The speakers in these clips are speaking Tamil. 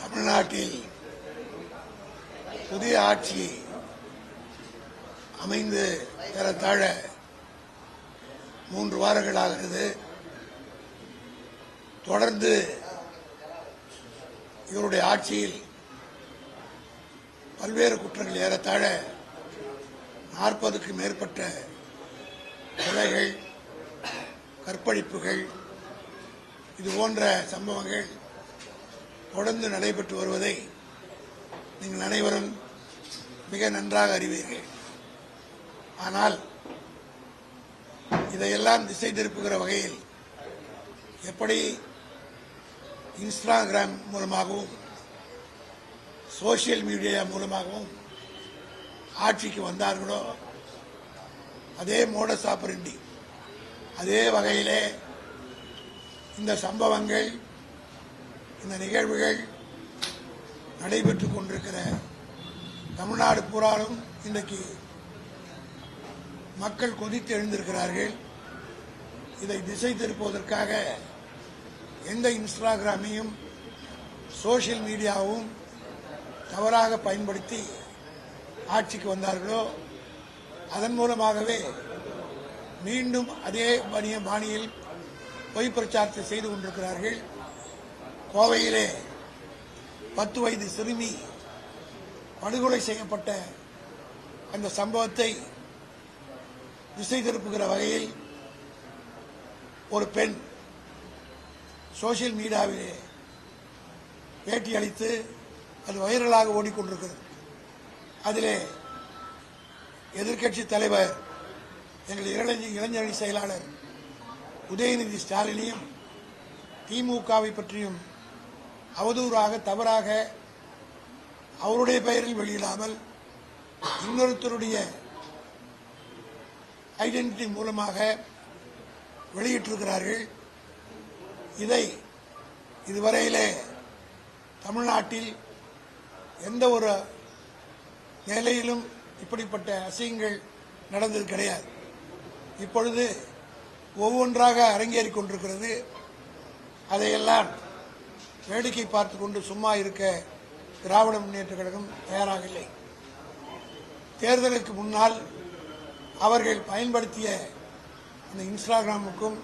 தமிழ்நாட்டில் புதிய ஆட்சி அமைந்து ஏறத்தாழ 3 வாரங்களாகிறது. தொடர்ந்து இவருடைய ஆட்சியில் பல்வேறு குற்றங்கள் ஏறத்தாழ 40க்கும் மேற்பட்ட கொலைகள், கற்பழிப்புகள், இது போன்ற சம்பவங்கள் தொடர்ந்து நடைபெற்று வருவதை நீங்கள் அனைவரும் மிக நன்றாக அறிவீர்கள். ஆனால் இதையெல்லாம் திசை திருப்புகிற வகையில் எப்படி இன்ஸ்டாகிராம் மூலமாகவும் சோசியல் மீடியா மூலமாகவும் ஆட்சிக்கு வந்தார்களோ அதே மோடஸ் ஆபரண்டி, அதே வகையிலே இந்த சம்பவங்கள், இந்த நிகழ்வுகள் நடைபெற்றுக் கொண்டிருக்கிற தமிழ்நாடு பூராவும் இன்றைக்கு மக்கள் கொதித்து எழுந்திருக்கிறார்கள். இதை திசை திருப்புவதற்காக எந்த இன்ஸ்டாகிராமையும் சோசியல் மீடியாவும் தவறாக பயன்படுத்தி ஆட்சிக்கு வந்தார்களோ அதன் மூலமாகவே மீண்டும் அதே பாணியில் பொய் பிரச்சாரத்தை செய்து கொண்டிருக்கிறார்கள். கோவையிலே 10 வயது சிறுமி படுகொலை செய்யப்பட்ட அந்த சம்பவத்தை திசை திருப்புகிற வகையில் ஒரு பெண் சோசியல் மீடியாவிலே பேட்டி அளித்து அது வைரலாக ஓடிக்கொண்டிருக்கிறது. அதிலே எதிர்க்கட்சி தலைவர், எங்கள் இளைஞரணி செயலாளர் உதயநிதி ஸ்டாலினையும் திமுகவை பற்றியும் அவதூறாக, தவறாக அவருடைய பெயரில் வெளியிடாமல் இன்னொருத்தருடைய ஐடென்டிட்டி மூலமாக வெளியிட்டிருக்கிறார்கள். இதை இதுவரையிலே தமிழ்நாட்டில் எந்த ஒரு நிலையிலும் இப்படிப்பட்ட அசிங்கங்கள் நடந்தது கிடையாது. இப்பொழுது ஒவ்வொன்றாக அரங்கேறிக் கொண்டிருக்கிறது. அதையெல்லாம் வேடிக்கை பார்த்துக் கொண்டு சும்மா இருக்க திராவிட முன்னேற்ற கழகம் தயாராக இல்லை. தேர்தலுக்கு முன்னால் அவர்கள் பயன்படுத்திய அந்த இன்ஸ்டாகிராமுக்கும்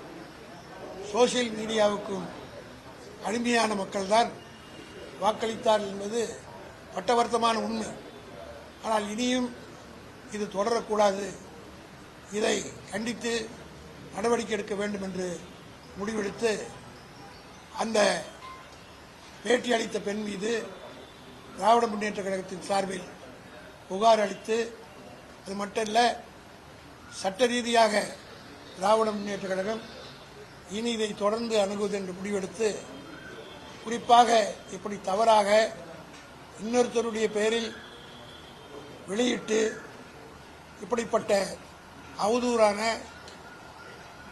சோசியல் மீடியாவுக்கும் அடிமையான மக்கள் தான் வாக்களித்தார் என்பது பட்டவர்த்தமான உண்மை. ஆனால் இனியும் இது தொடரக்கூடாது. இதை கண்டித்து நடவடிக்கை எடுக்க வேண்டும் என்று முடிவெடுத்து அந்த பேட்டி அளித்த பெண் மீது திராவிட முன்னேற்ற கழகத்தின் சார்பில் புகார் அளித்து, அது மட்டுமல்ல, சட்ட ரீதியாக திராவிட முன்னேற்ற கழகம் இனி இதை தொடர்ந்து அணுகுவது என்று முடிவெடுத்து, குறிப்பாக இப்படி தவறாக இன்னொருத்தருடைய பெயரில் வெளியிட்டு இப்படிப்பட்ட அவதூறான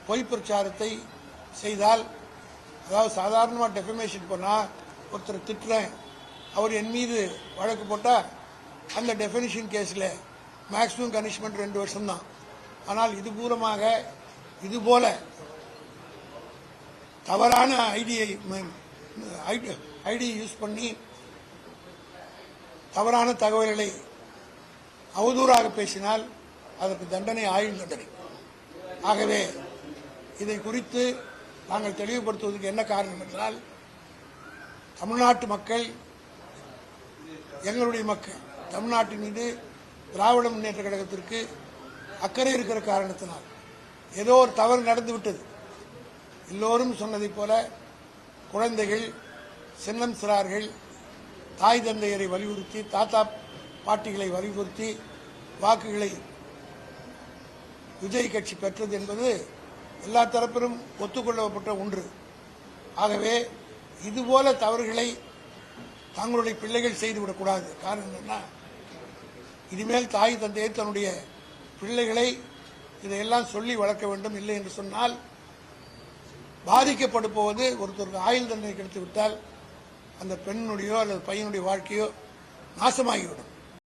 பொய் பிரச்சாரத்தை செய்தால், அதாவது சாதாரணமாக டெஃபமேஷன் போனால் ஒருத்தர் திட்டுறேன், அவர் என் மீது வழக்கு போட்டால் அந்த டெஃபினிஷன் கேஸில் மேக்ஸிமம் பனிஷ்மெண்ட் 2 வருஷம் தான். ஆனால் இது பூரமாக இதுபோல தவறான ஐடியை யூஸ் பண்ணி தவறான தகவல்களை அவதூறாக பேசினால் அதற்கு தண்டனை ஆயுள் தண்டனை. ஆகவே இதை குறித்து நாங்கள் தெளிவுபடுத்துவதற்கு என்ன காரணம் என்றால், தமிழ்நாட்டு மக்கள் எங்களுடைய மக்கள், தமிழ்நாட்டின் மீது திராவிட முன்னேற்ற கழகத்திற்கு அக்கறை இருக்கிற காரணத்தினால் ஏதோ ஒரு தவறு நடந்துவிட்டது. எல்லோரும் சொன்னதைப் போல குழந்தைகள், சின்னம் சிறார்கள் தாய் தந்தையரை வலியுறுத்தி, தாத்தா பாட்டிகளை வலியுறுத்தி வாக்குகளை விஜய் கட்சி பெற்றது என்பது எல்லா தரப்பிலும் ஒத்துக்கொள்ளப்பட்ட ஒன்று. ஆகவே இதுபோல தவறுகளை தங்களுடைய பிள்ளைகள் செய்துவிடக்கூடாது. காரணம் என்ன, இனிமேல் தாய் தந்தையை தன்னுடைய பிள்ளைகளை இதையெல்லாம் சொல்லி வளர்க்க வேண்டும். இல்லை என்று சொன்னால் பாதிக்கப்படுவது ஒருத்தருக்கு ஆயுள் தண்டனை கிடைத்து விட்டால் அந்த பெண்ணுடையோ அல்லது பையனுடைய வாழ்க்கையோ நாசமாகிவிடும்.